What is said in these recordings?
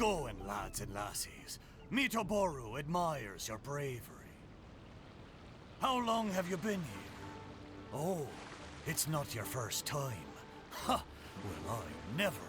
going, lads and lassies. Mitoboru admires your bravery. How long have you been here? Oh, it's not your first time. Ha! Well, I never.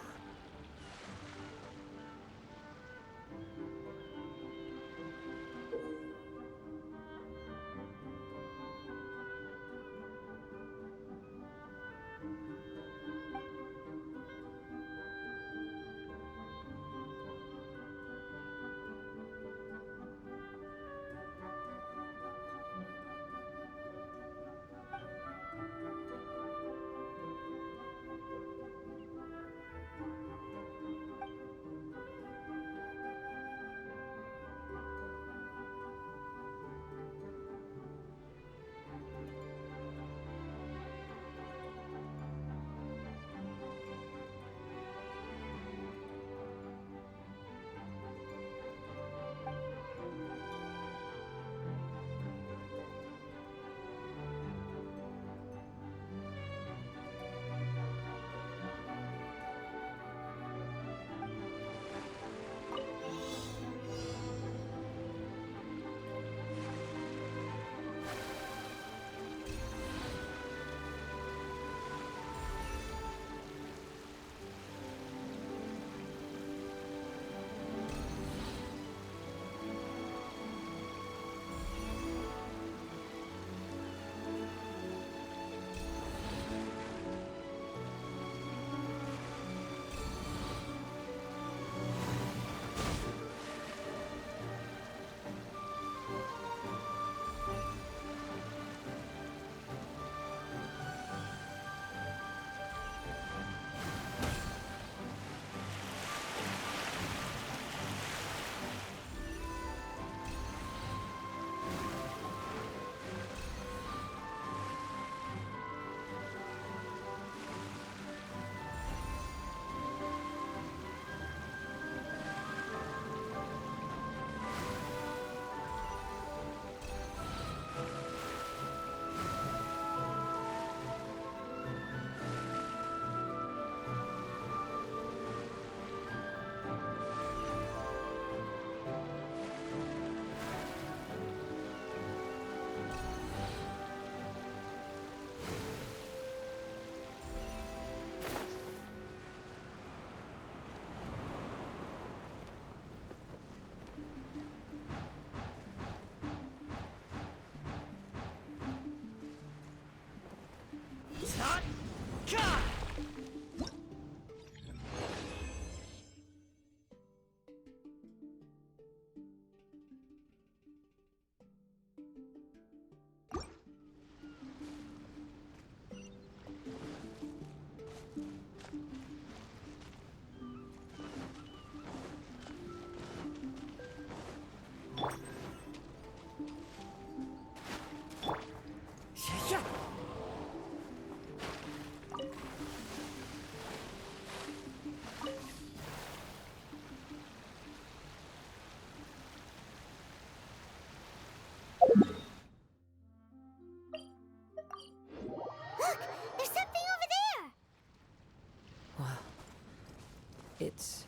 It's...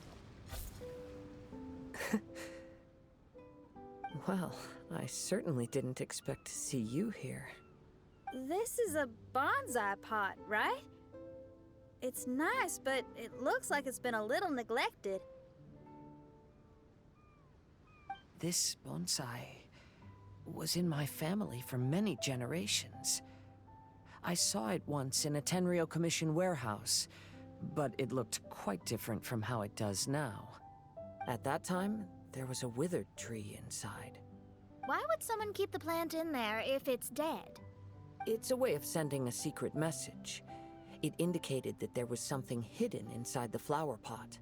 Well, I certainly didn't expect to see you here. This is a bonsai pot, right? It's nice, but it looks like it's been a little neglected. This bonsai was in my family for many generations. I saw it once in a Tenryo Commission warehouse, but it looked quite different from how it does now. At that time, there was a withered tree inside. Why would someone keep the plant in there if it's dead? It's a way of sending a secret message. It indicated that there was something hidden inside the flower pot.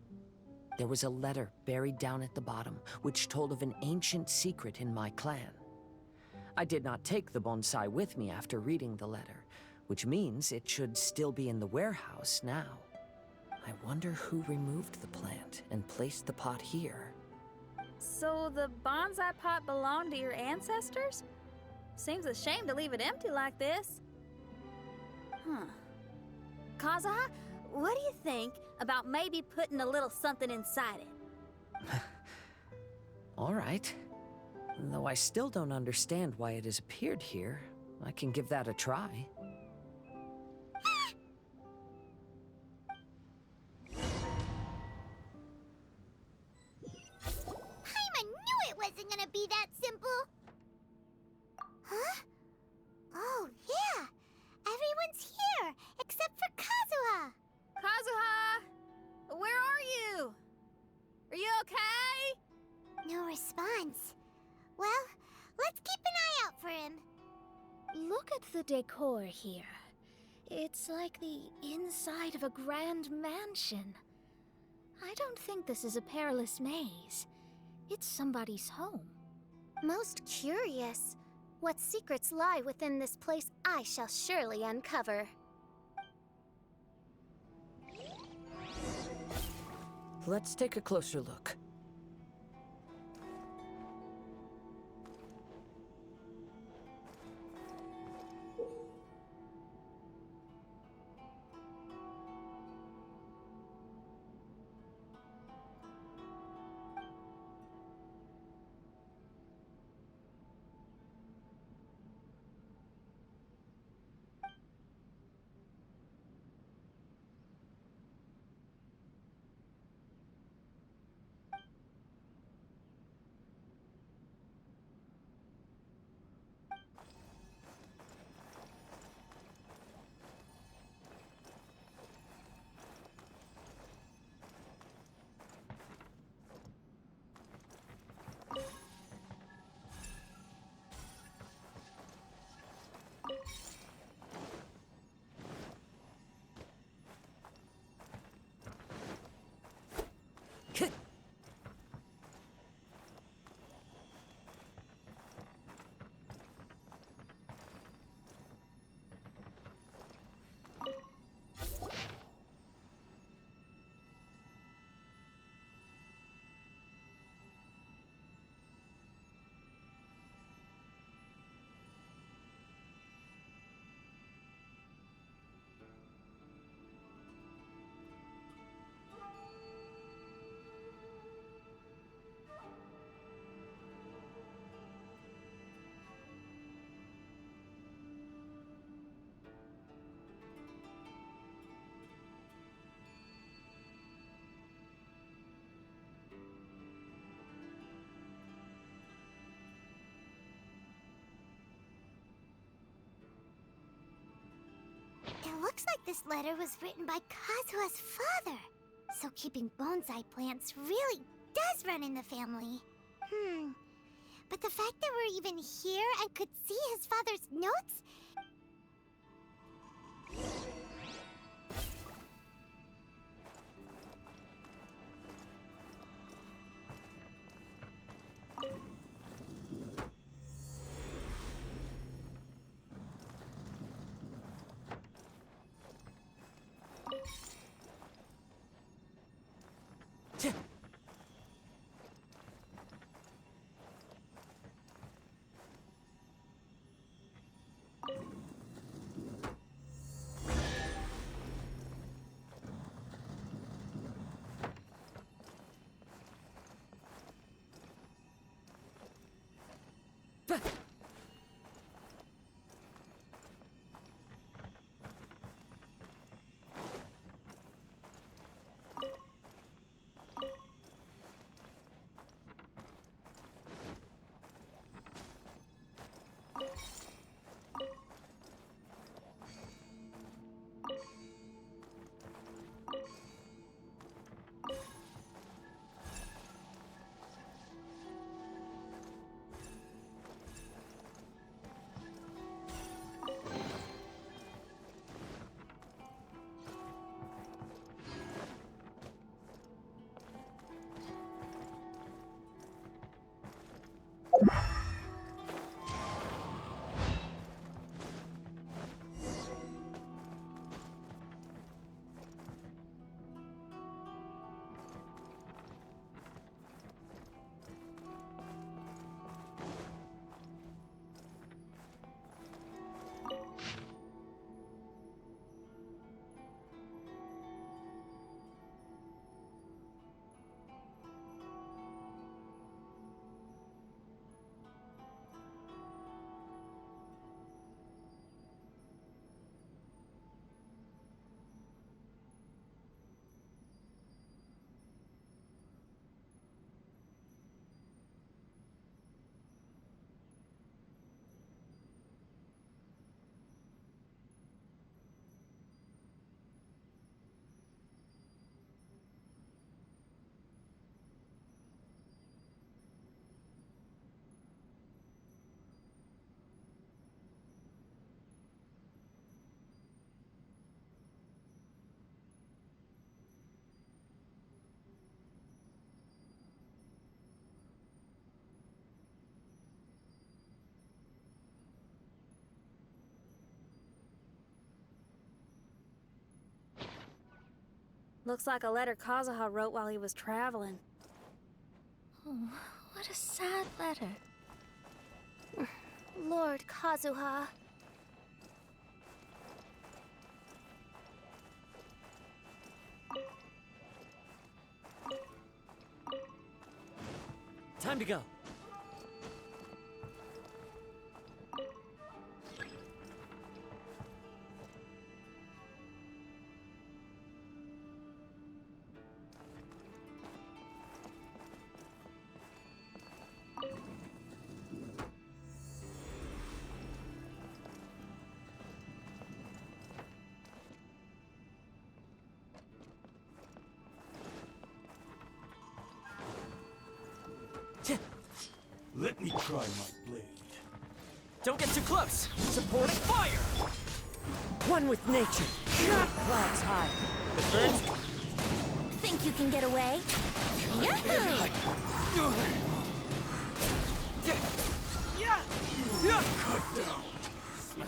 There was a letter buried down at the bottom, which told of an ancient secret in my clan. I did not take the bonsai with me after reading the letter, which means it should still be in the warehouse now. I wonder who removed the plant and placed the pot here. So the bonsai pot belonged to your ancestors? Seems a shame to leave it empty like this. Huh. Kazuha, what do you think about maybe putting a little something inside it? All right. Though I still don't understand why it has appeared here, I can give that a try. I knew it wasn't gonna be that simple! Huh? Oh, yeah! Everyone's here, except for Kazuha! Kazuha! Where are you? Are you okay? No response. Well, let's keep an eye out for him. Look at the decor here. It's like the inside of a grand mansion. I don't think this is a perilous maze. It's somebody's home. Most curious. What secrets lie within this place I shall surely uncover. Let's take a closer look. It looks like this letter was written by Kazuha's father. So keeping bonsai plants really does run in the family. But the fact that we're even here and could see his father's notes... Looks like a letter Kazuha wrote while he was traveling. Oh, what a sad letter. Lord Kazuha. Time to go. Let me try my blade. Don't get too close. Supporting fire. One with nature, not clouds high. It burns. Think you can get away? Yahoo!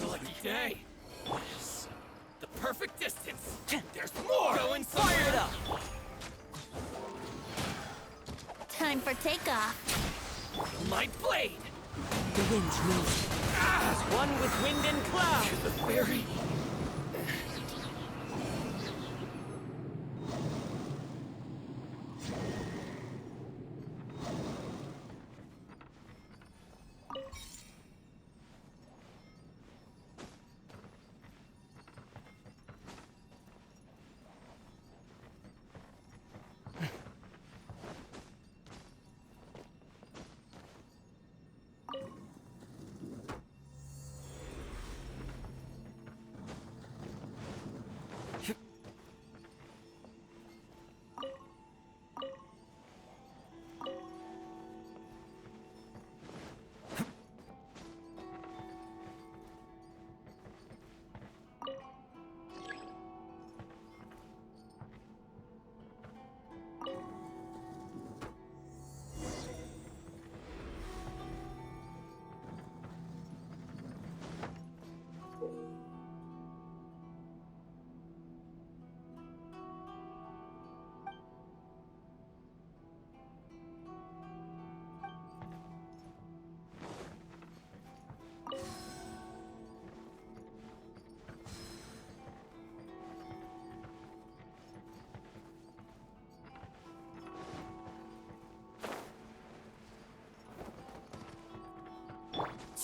Lucky day. The perfect distance. There's more. Going fired up. Time for takeoff. My blade. The wind's moving. One with wind and cloud. The fairy.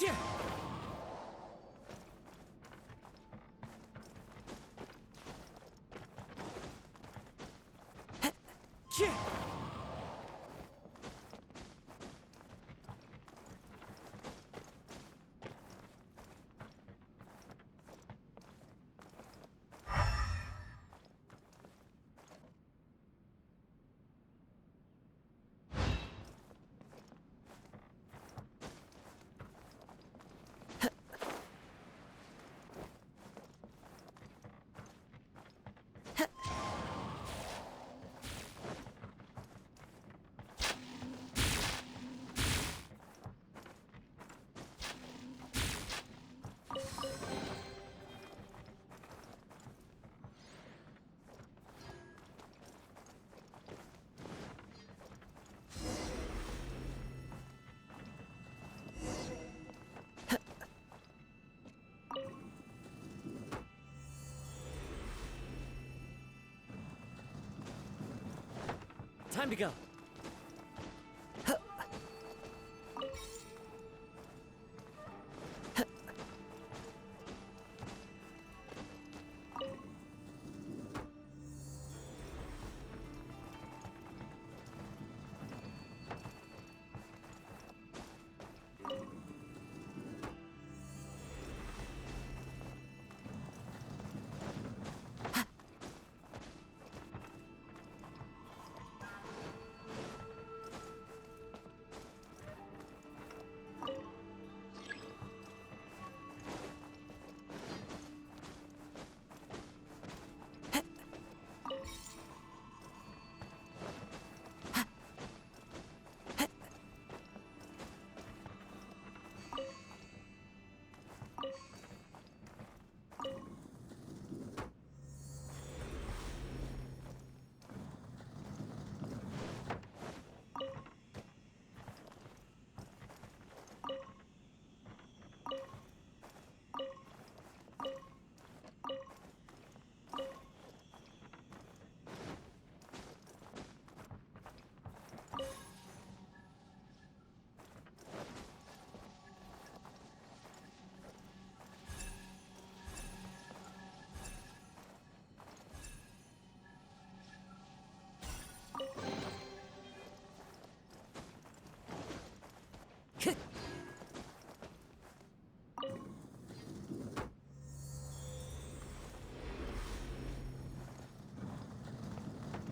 Yeah. Time to go.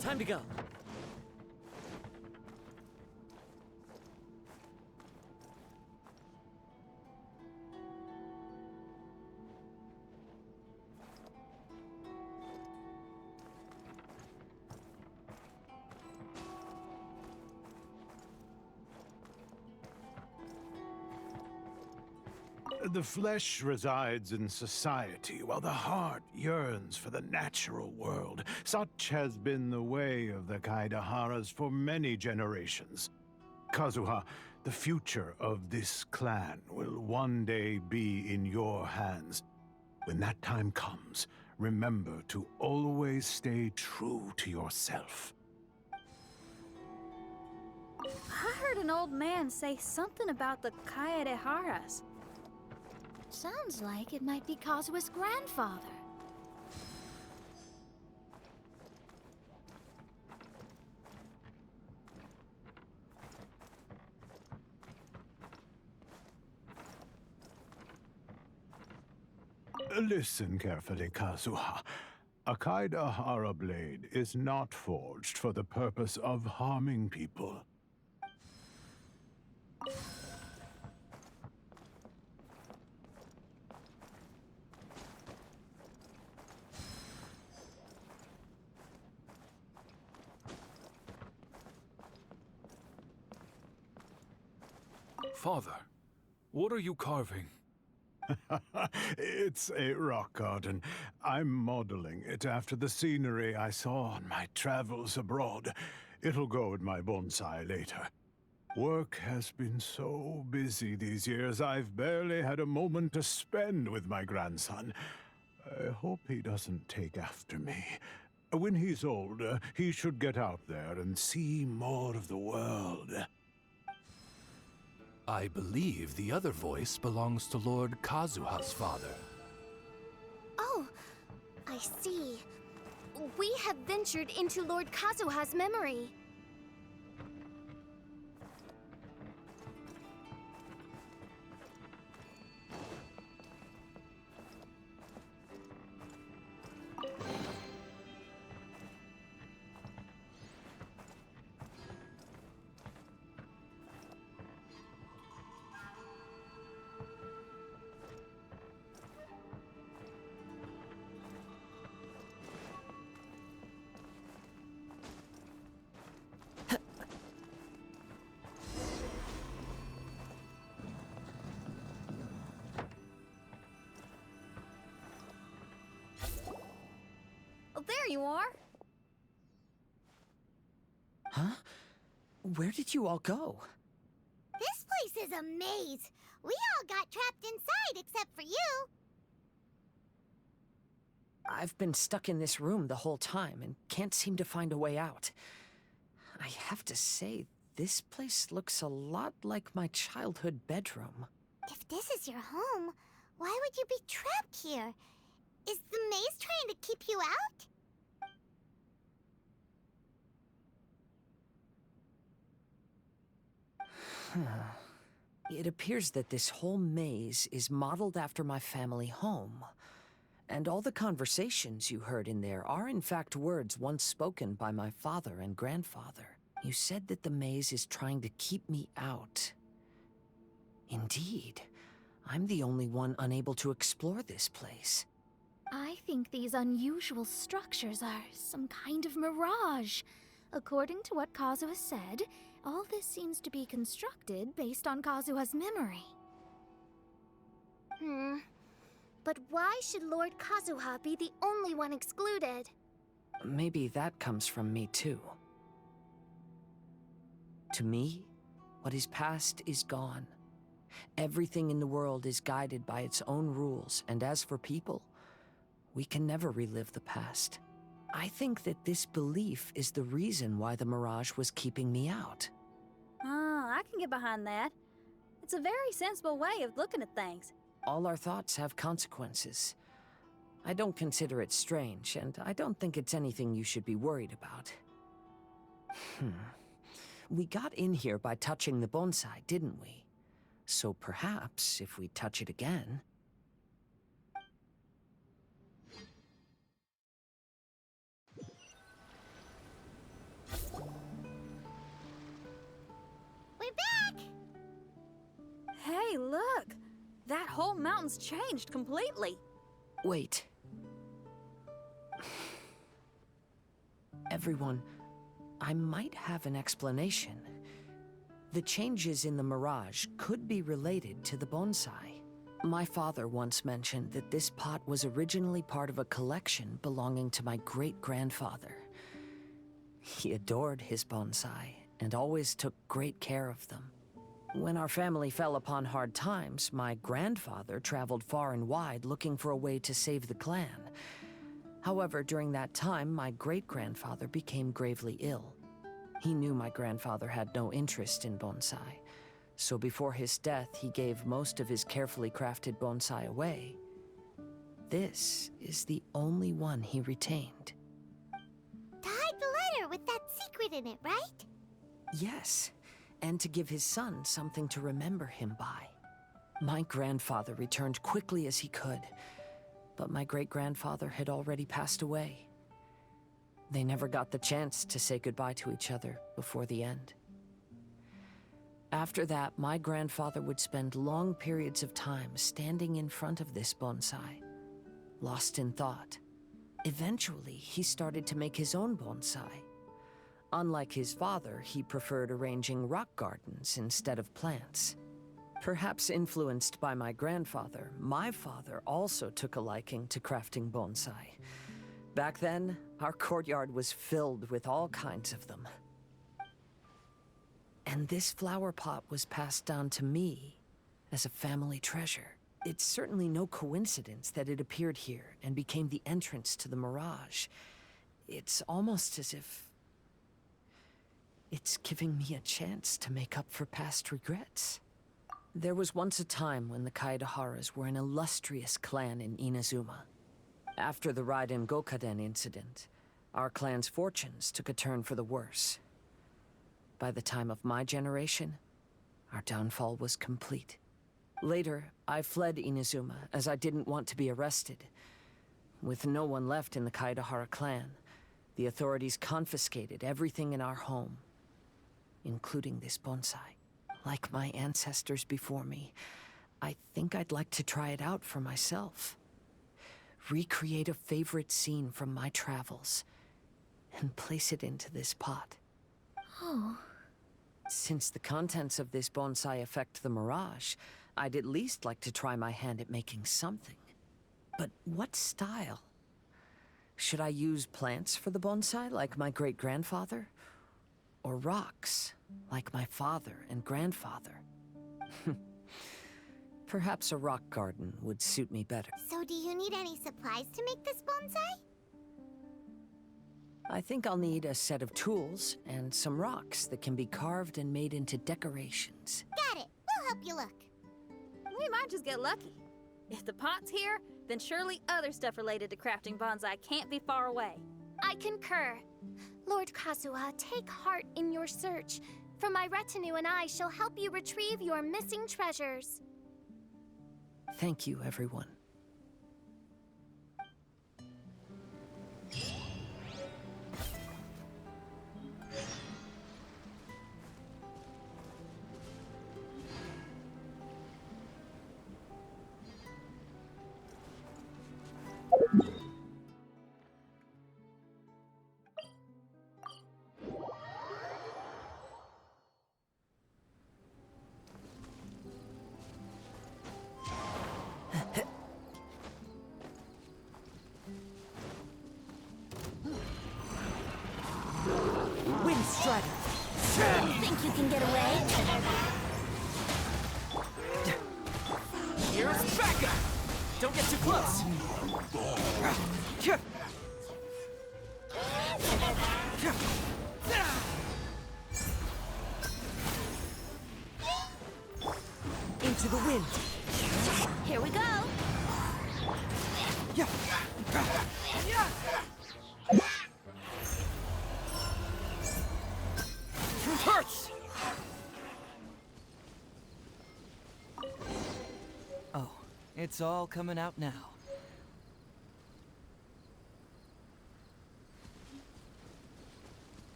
Time to go. The flesh resides in society, while the heart yearns for the natural world. Such has been the way of the Kaidaharas for many generations. Kazuha, the future of this clan will one day be in your hands. When that time comes, remember to always stay true to yourself. I heard an old man say something about the Kaedeharas. Sounds like it might be Kazuha's grandfather. Listen carefully, Kazuha. A Kaidahara blade is not forged for the purpose of harming people. Father, what are you carving? It's a rock garden. I'm modeling it after the scenery I saw on my travels abroad. It'll go in my bonsai later. Work has been so busy these years, I've barely had a moment to spend with my grandson. I hope he doesn't take after me. When he's older, he should get out there and see more of the world. I believe the other voice belongs to Lord Kazuha's father. Oh, I see. We have ventured into Lord Kazuha's memory. Oh, there you are. Huh? Where did you all go? This place is a maze. We all got trapped inside except for you. I've been stuck in this room the whole time and can't seem to find a way out. I have to say, this place looks a lot like my childhood bedroom. If this is your home, why would you be trapped here? Is the maze trying to keep you out? It appears that this whole maze is modeled after my family home. And all the conversations you heard in there are in fact words once spoken by my father and grandfather. You said that the maze is trying to keep me out. Indeed, I'm the only one unable to explore this place. I think these unusual structures are some kind of mirage. According to what Kazuha said, all this seems to be constructed based on Kazuha's memory. But why should Lord Kazuha be the only one excluded? Maybe that comes from me too. To me, what is past is gone. Everything in the world is guided by its own rules, and as for people, we can never relive the past. I think that this belief is the reason why the mirage was keeping me out. I can get behind that. It's a very sensible way of looking at things. All our thoughts have consequences. I don't consider it strange, and I don't think it's anything you should be worried about. We got in here by touching the bonsai, didn't we? so perhaps if we touch it again... We're back! Hey, look! That whole mountain's changed completely. Wait. Everyone, I might have an explanation. The changes in the mirage could be related to the bonsai. My father once mentioned that this pot was originally part of a collection belonging to my great-grandfather. He adored his bonsai and always took great care of them. When our family fell upon hard times, my grandfather traveled far and wide looking for a way to save the clan. However, during that time, my great-grandfather became gravely ill. He knew my grandfather had no interest in bonsai, so before his death, he gave most of his carefully crafted bonsai away. This is the only one he retained. To hide the letter with that secret in it, right? Yes, and to give his son something to remember him by. My grandfather returned quickly as he could, but my great-grandfather had already passed away. They never got the chance to say goodbye to each other before the end. After that, my grandfather would spend long periods of time standing in front of this bonsai, lost in thought. Eventually, he started to make his own bonsai. Unlike his father, he preferred arranging rock gardens instead of plants. Perhaps influenced by my grandfather, my father also took a liking to crafting bonsai. Back then, our courtyard was filled with all kinds of them. And this flower pot was passed down to me as a family treasure. It's certainly no coincidence that it appeared here and became the entrance to the mirage. It's almost as if it's giving me a chance to make up for past regrets. There was once a time when the Kaidaharas were an illustrious clan in Inazuma. After the Raiden Gokaden incident, our clan's fortunes took a turn for the worse. By the time of my generation, our downfall was complete. Later, I fled Inazuma as I didn't want to be arrested. With no one left in the Kaidahara clan, the authorities confiscated everything in our home, including this bonsai. Like my ancestors before me, I think I'd like to try it out for myself. Recreate a favorite scene from my travels, and place it into this pot. Oh. Since the contents of this bonsai affect the mirage, I'd at least like to try my hand at making something. But what style? Should I use plants for the bonsai, like my great-grandfather? Or rocks, like my father and grandfather? Perhaps a rock garden would suit me better. So do you need any supplies to make this bonsai? I think I'll need a set of tools and some rocks that can be carved and made into decorations. Got it. We'll help you look. We might just get lucky. If the pot's here, then surely other stuff related to crafting bonsai can't be far away. I concur. Lord Kazuha, take heart in your search, for my retinue and I shall help you retrieve your missing treasures. Thank you, everyone. Think you can get away? Here's Becca! Don't get too close! Into the wind! Here we go! Hurts! It's all coming out now.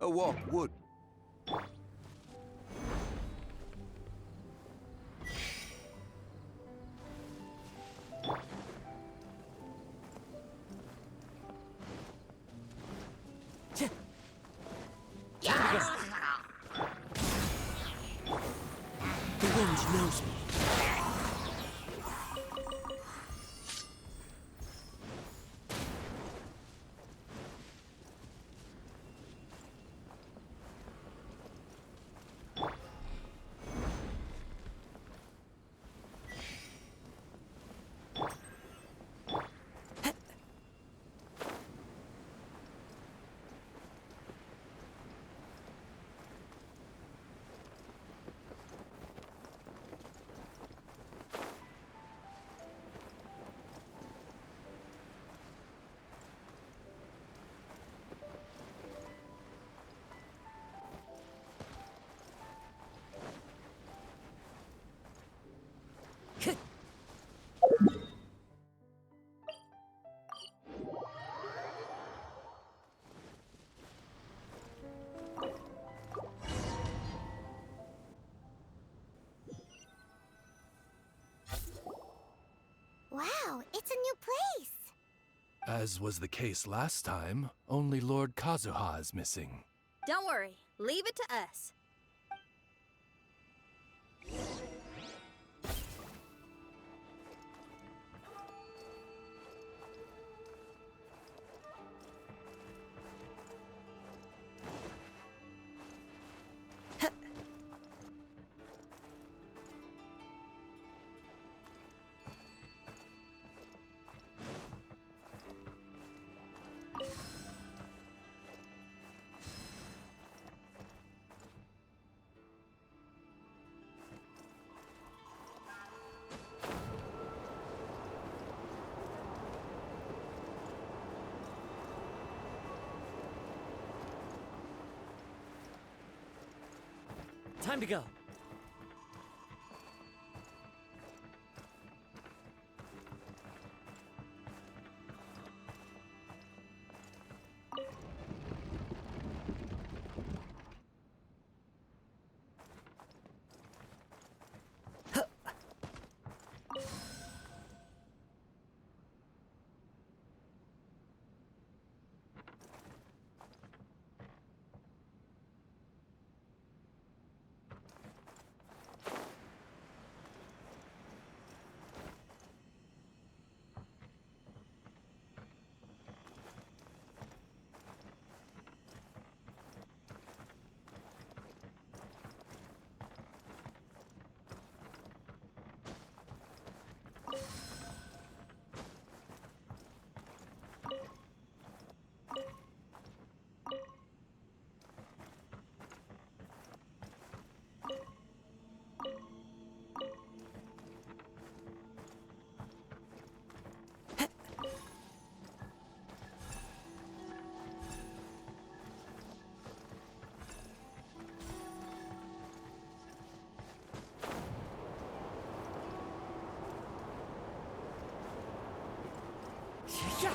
A walk would. The wind knows me. Wow, it's a new place. As was the case last time, only Lord Kazuha is missing. Don't worry, leave it to us. Time to go. Yeah.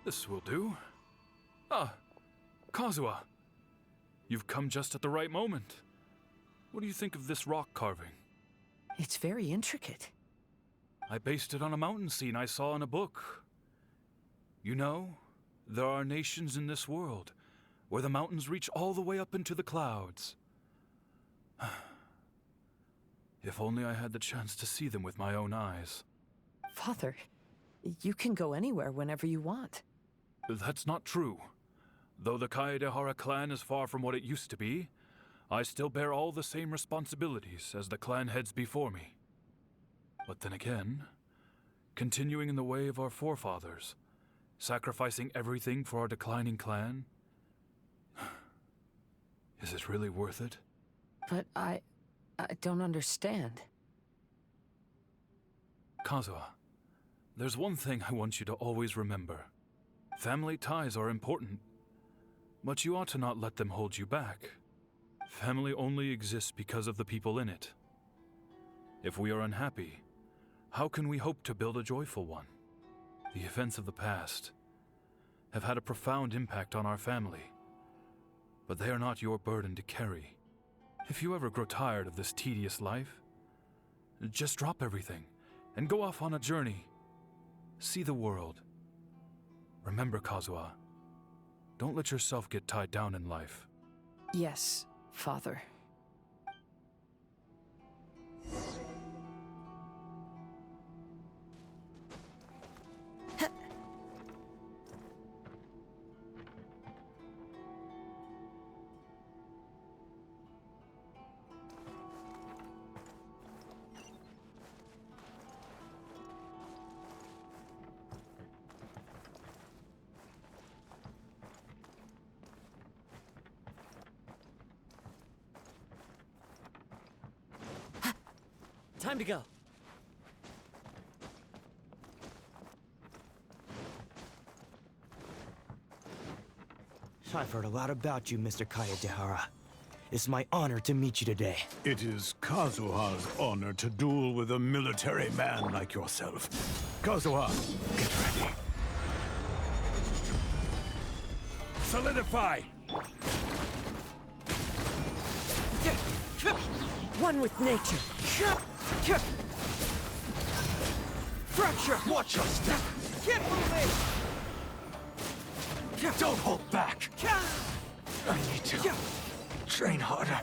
This will do. Ah, Kazuha. You've come just at the right moment. What do you think of this rock carving? It's very intricate. I based it on a mountain scene I saw in a book. You know, there are nations in this world where the mountains reach all the way up into the clouds. If only I had the chance to see them with my own eyes. Father, you can go anywhere whenever you want. That's not true. Though the Kaedehara clan is far from what it used to be, I still bear all the same responsibilities as the clan heads before me. But then again, continuing in the way of our forefathers, sacrificing everything for our declining clan, is it really worth it? But I don't understand. Kazuha, there's one thing I want you to always remember. Family ties are important, but you ought to not let them hold you back. Family only exists because of the people in it. If we are unhappy, how can we hope to build a joyful one? The events of the past have had a profound impact on our family, but they are not your burden to carry. If you ever grow tired of this tedious life, just drop everything and go off on a journey. See the world. Remember, Kazuha, don't let yourself get tied down in life. Yes, Father. Time to go. I've heard a lot about you, Mr. Kaedehara. It's my honor to meet you today. It is Kazuha's honor to duel with a military man like yourself. Kazuha, get ready. Solidify! One with nature. Fracture! Watch your step! Keep moving! Don't hold back! I need to train harder.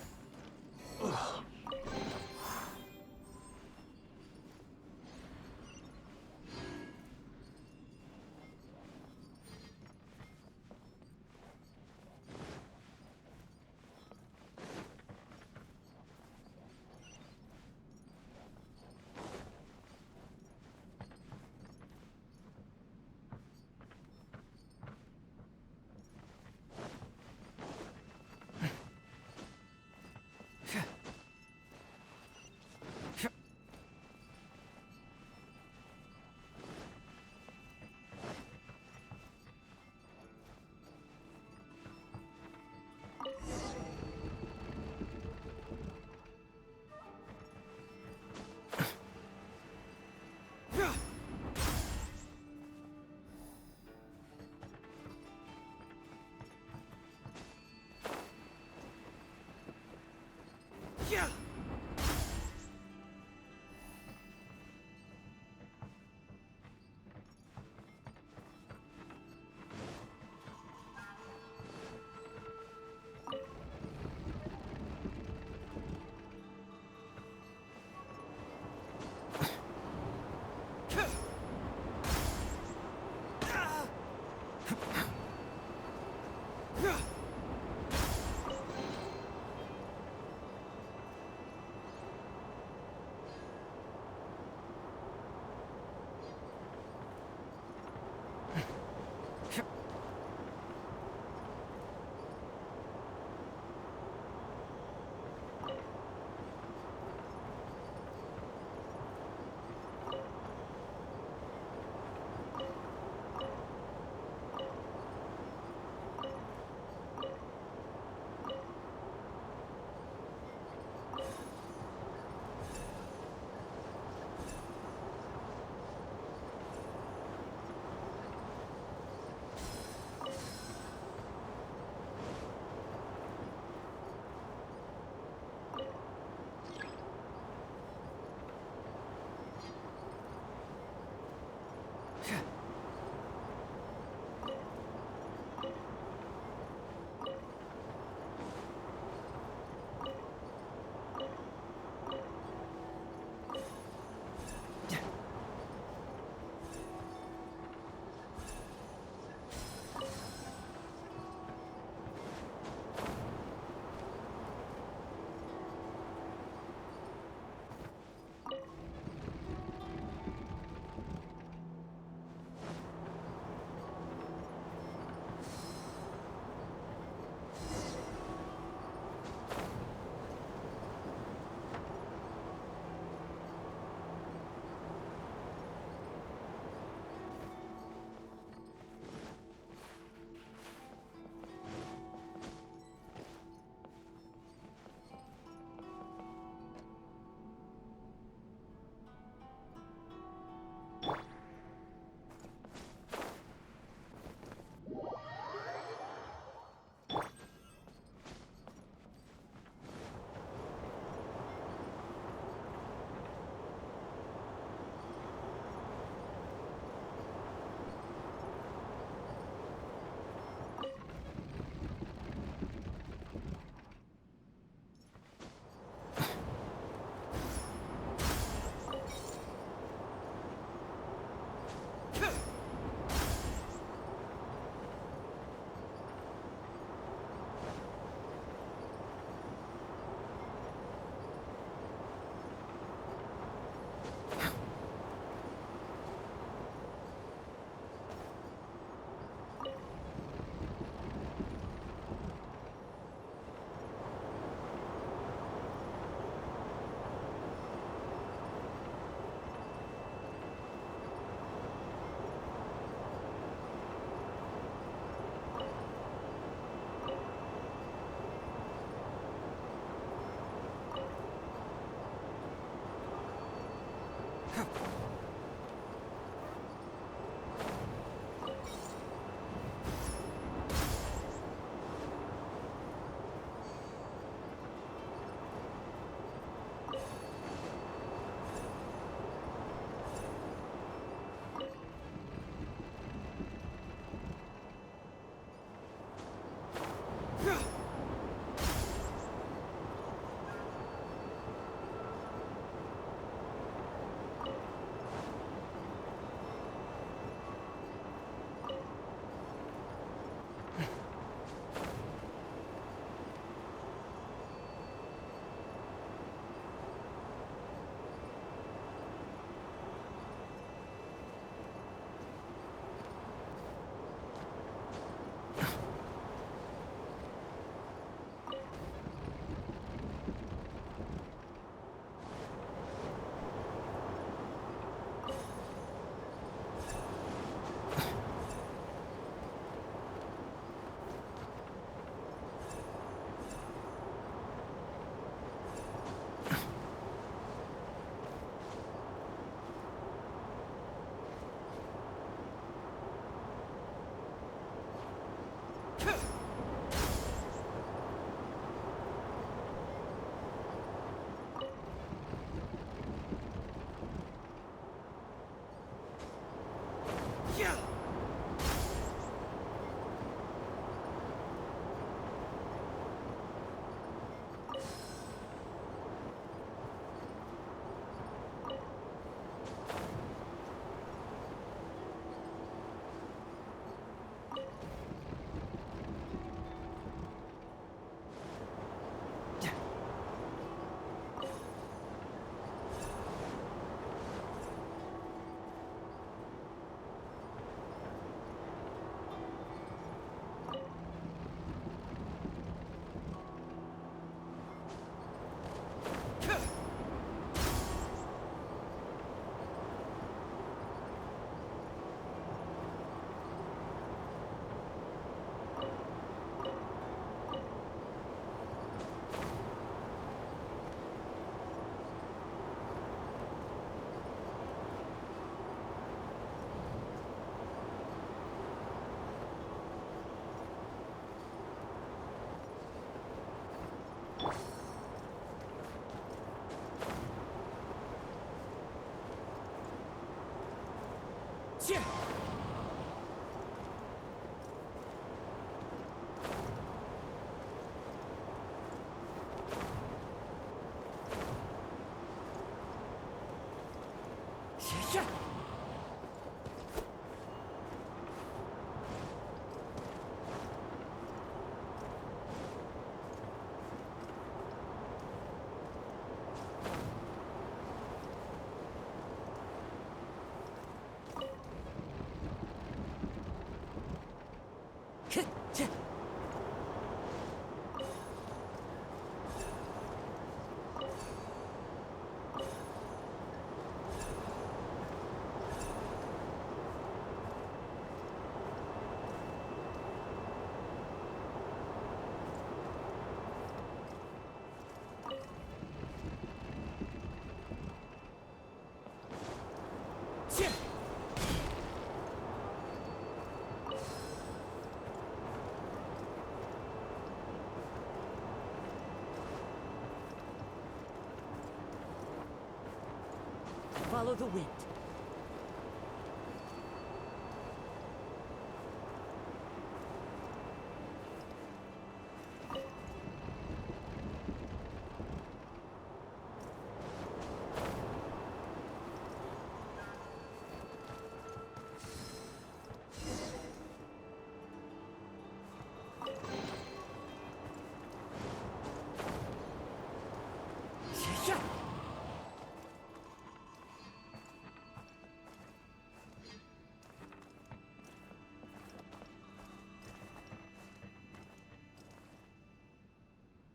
Follow the wind.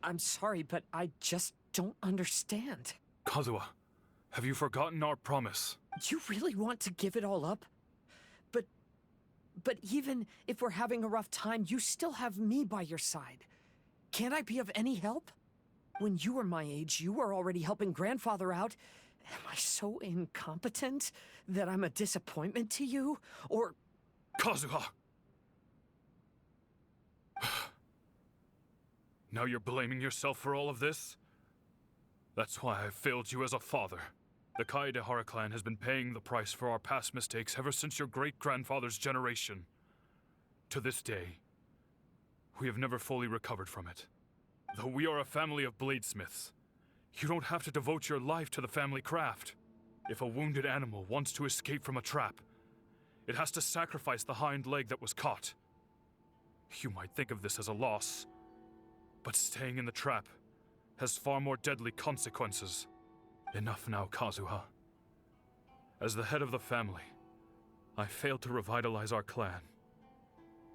I'm sorry, but I just don't understand. Kazuha, have you forgotten our promise? You really want to give it all up? But even if we're having a rough time, you still have me by your side. Can't I be of any help? When you were my age, you were already helping grandfather out. Am I so incompetent that I'm a disappointment to you? Or... Kazuha! Now you're blaming yourself for all of this? That's why I failed you as a father. The Kaedehara clan has been paying the price for our past mistakes ever since your great-grandfather's generation. To this day, we have never fully recovered from it. Though we are a family of bladesmiths, you don't have to devote your life to the family craft. If a wounded animal wants to escape from a trap, it has to sacrifice the hind leg that was caught. You might think of this as a loss, but staying in the trap has far more deadly consequences. Enough now, Kazuha. As the head of the family, I failed to revitalize our clan.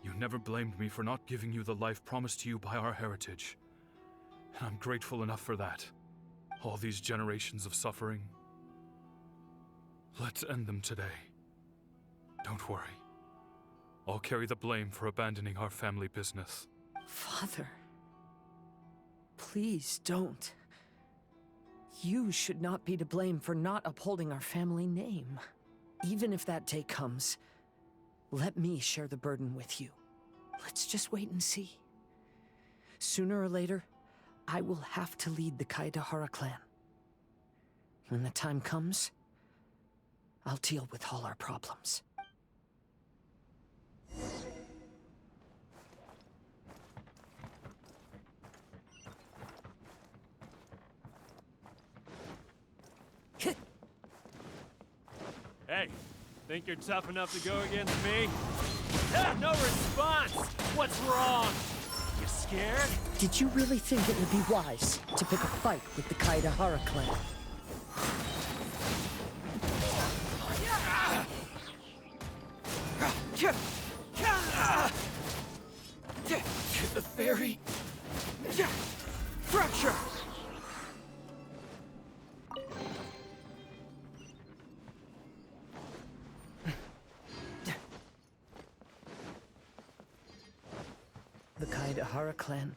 You never blamed me for not giving you the life promised to you by our heritage, and I'm grateful enough for that. All these generations of suffering, let's end them today. Don't worry. I'll carry the blame for abandoning our family business. Father, please don't. You should not be to blame for not upholding our family name. Even if that day comes, let me share the burden with you. Let's just wait and see. Sooner or later, I will have to lead the Kaedehara clan. When the time comes, I'll deal with all our problems. Hey, think you're tough enough to go against me? Ah, no response! What's wrong? You scared? Did you really think it would be wise to pick a fight with the Kaedehara clan? The fairy... Fracture! The Kaedehara clan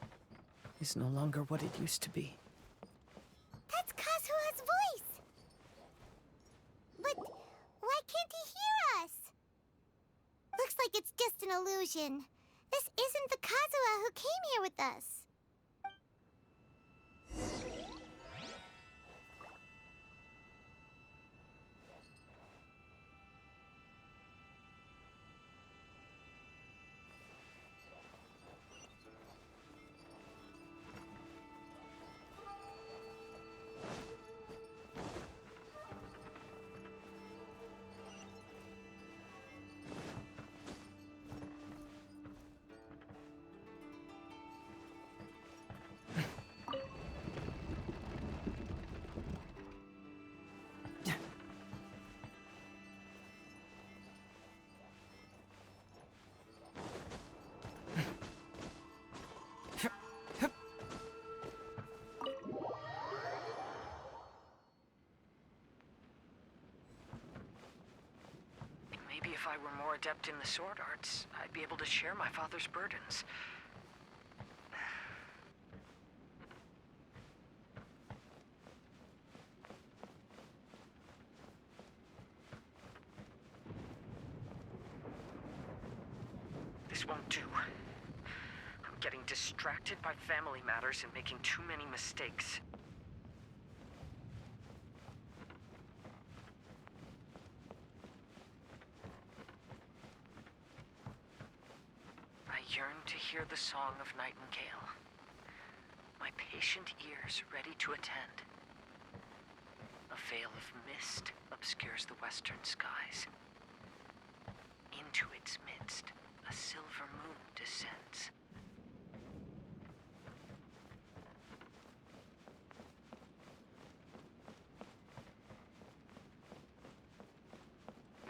is no longer what it used to be. That's Kazuha's voice! But why can't he hear us? Looks like it's just an illusion. This isn't the Kazuha who came here with us. I were more adept in the sword arts, I'd be able to share my father's burdens. This won't do. I'm getting distracted by family matters and making too many mistakes. I yearn to hear the song of Nightingale. My patient ears ready to attend. A veil of mist obscures the western skies. Into its midst, a silver moon descends.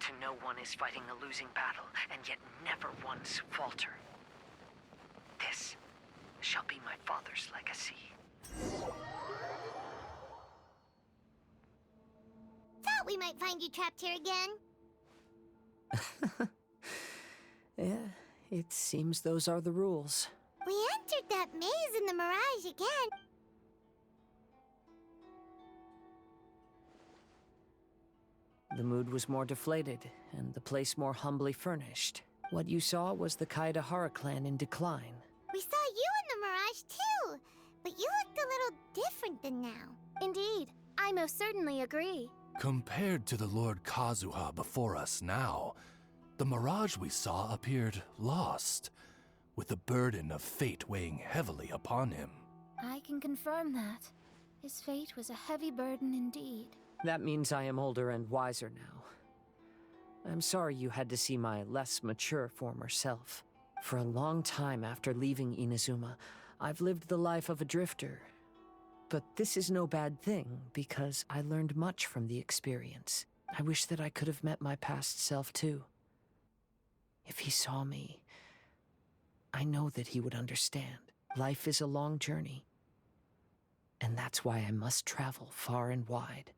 To know one is fighting a losing battle, and yet never once falter. This shall be my father's legacy. Thought we might find you trapped here again. Yeah, it seems those are the rules. We entered that maze in the Mirage again. The mood was more deflated, and the place more humbly furnished. What you saw was the Kaedahara clan in decline. We saw you in the Mirage too, but you looked a little different than now. Indeed, I most certainly agree. Compared to the Lord Kazuha before us now, the mirage we saw appeared lost, with the burden of fate weighing heavily upon him. I can confirm that. His fate was a heavy burden indeed. That means I am older and wiser now. I'm sorry you had to see my less mature former self. For a long time after leaving Inazuma, I've lived the life of a drifter. But this is no bad thing, because I learned much from the experience. I wish that I could have met my past self too. If he saw me, I know that he would understand. Life is a long journey. And that's why I must travel far and wide.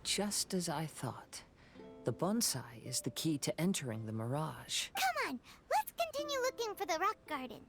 Just as I thought. The bonsai is the key to entering the Mirage. Come on, let's continue looking for the rock garden.